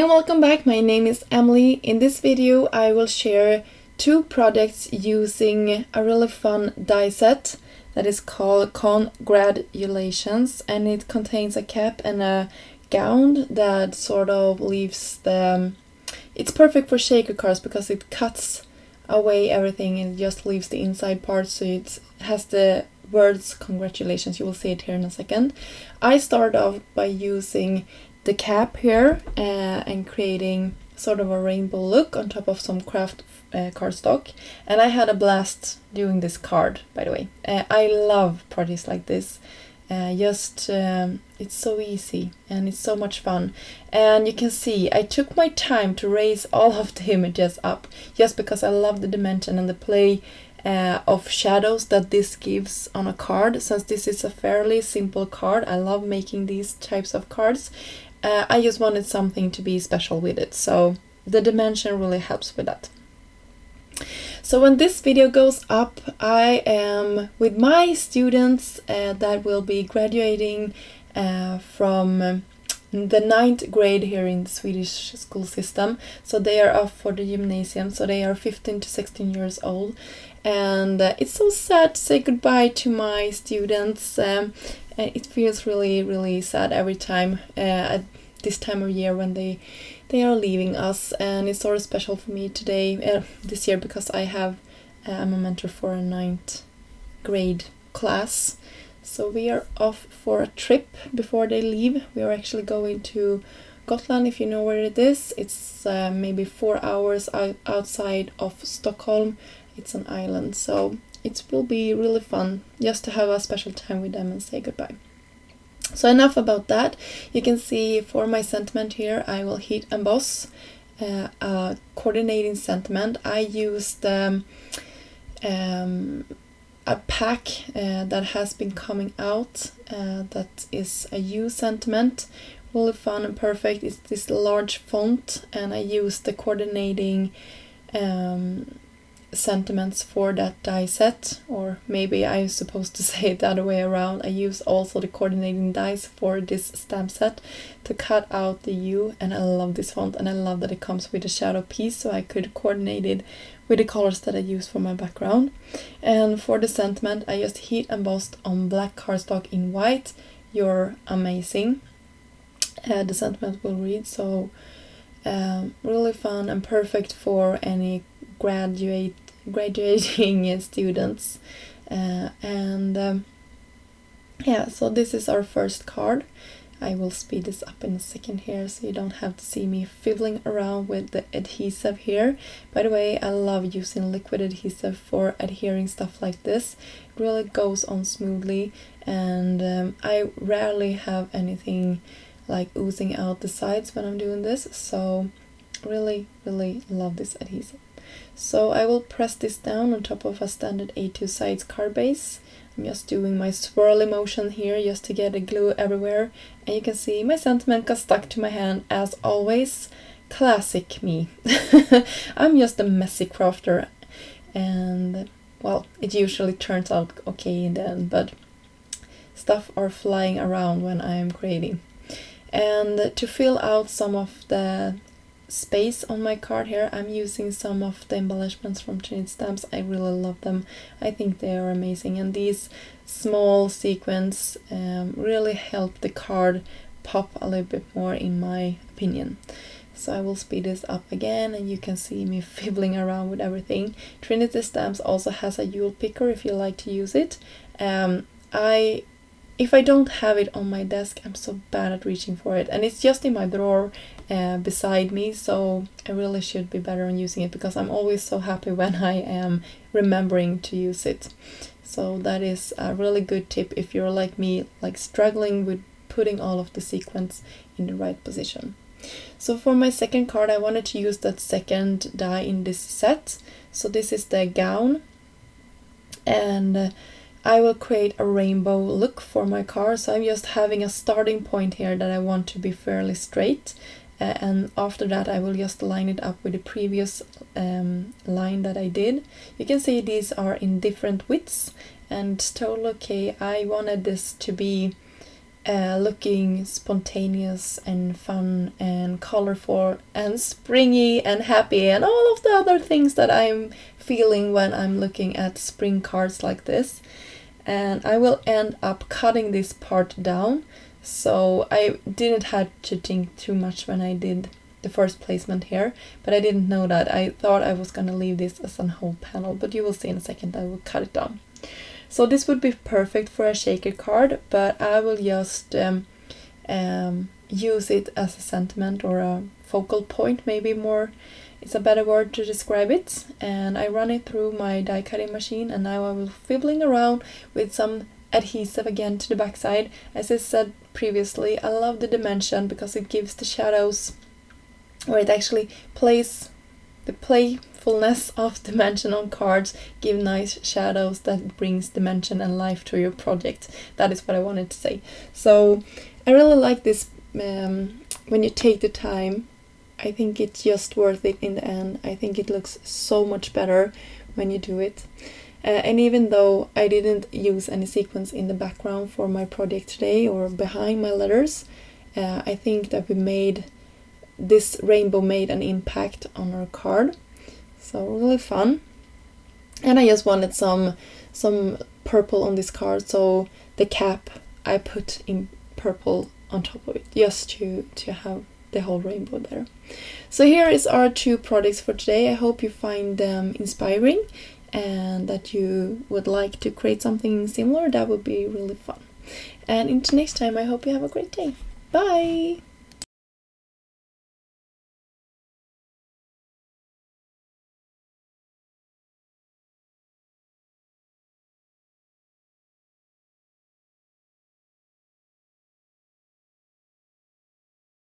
and welcome back. My name is Emily. In this video I will share two projects using a really fun die set that is called ConGRADulations, and it contains a cap and a gown that sort of leaves the... It's perfect for shaker cards because it cuts away everything and just leaves the inside part, so it has the words congratulations. You will see it here in a second. I started off by using the cap here and creating sort of a rainbow look on top of some craft cardstock, and I had a blast doing this card, by the way. I love projects like this. It's so easy and it's so much fun, and you can see I took my time to raise all of the images up just because I love the dimension and the play of shadows that this gives on a card. Since this is a fairly simple card, I love making these types of cards. I just wanted something to be special with it, so the dimension really helps with that. So when this video goes up, I am with my students that will be graduating from the 9th grade here in the Swedish school system. So they are off for the gymnasium, so they are 15 to 16 years old. And it's so sad to say goodbye to my students. It feels really, really sad every time at this time of year when they are leaving us, and it's sort of special for me today, this year, because I'm a mentor for a 9th grade class. So we are off for a trip before they leave. We are actually going to Gotland, if you know where it is. It's maybe 4 hours outside of Stockholm. It's an island, so it will be really fun just to have a special time with them and say goodbye. So enough about that. You can see for my sentiment here I will heat emboss a coordinating sentiment. I used a pack that has been coming out that is a U sentiment. Really fun and perfect. It's this large font, and I used the coordinating sentiments for that die set, or maybe I'm supposed to say it the other way around. I use also the coordinating dies for this stamp set to cut out the U, and I love this font, and I love that it comes with a shadow piece, so I could coordinate it with the colors that I use for my background. And for the sentiment I just heat embossed on black cardstock in white. You're amazing. The sentiment will read, so really fun and perfect for any graduating students. Yeah, so this is our first card. I will speed this up in a second here so you don't have to see me fiddling around with the adhesive here. By the way, I love using liquid adhesive for adhering stuff like this. It really goes on smoothly, and I rarely have anything like oozing out the sides when I'm doing this, so really love this adhesive. So I will press this down on top of a standard A2 size card base. I'm just doing my swirly motion here just to get the glue everywhere, and you can see my sentiment got stuck to my hand as always. Classic me. I'm just a messy crafter, and well, it usually turns out okay in the end, but stuff are flying around when I am creating. And to fill out some of the space on my card here, I'm using some of the embellishments from Trinity stamps. I really love them. I think they are amazing, and these small sequins really help the card pop a little bit more, in my opinion. So I will speed this up again, and you can see me fiddling around with everything. Trinity stamps also has a jewel picker if you like to use it. If I don't have it on my desk, I'm so bad at reaching for it, and it's just in my drawer beside me, so I really should be better on using it, because I'm always so happy when I am remembering to use it. So that is a really good tip if you're like me, like struggling with putting all of the sequins in the right position. So for my second card, I wanted to use that second die in this set. So this is the gown, and I will create a rainbow look for my card. So I'm just having a starting point here that I want to be fairly straight, and after that I will just line it up with the previous line that I did. You can see these are in different widths, and it's totally okay. I wanted this to be looking spontaneous and fun and colorful and springy and happy and all of the other things that I'm feeling when I'm looking at spring cards like this. And I will end up cutting this part down, so I didn't have to think too much when I did the first placement here, but I didn't know that. I thought I was gonna leave this as a whole panel, but you will see in a second I will cut it down. So this would be perfect for a shaker card, but I will just use it as a sentiment or a focal point, maybe more. It's a better word to describe it. And I run it through my die cutting machine, and now I will fiddling around with some adhesive again to the backside. As I said previously, I love the dimension because it gives the shadows, or it actually plays the playfulness of dimension on cards, give nice shadows that brings dimension and life to your project. That is what I wanted to say. So I really like this when you take the time. I think it's just worth it in the end. I think it looks so much better when you do it. And even though I didn't use any sequins in the background for my project today or behind my letters, I think that this rainbow made an impact on our card. So really fun. And I just wanted some purple on this card, so the cap I put in purple on top of it, just to have the whole rainbow there. So here is our 2 projects for today. I hope you find them inspiring and that you would like to create something similar. That would be really fun. And until next time, I hope you have a great day. Bye!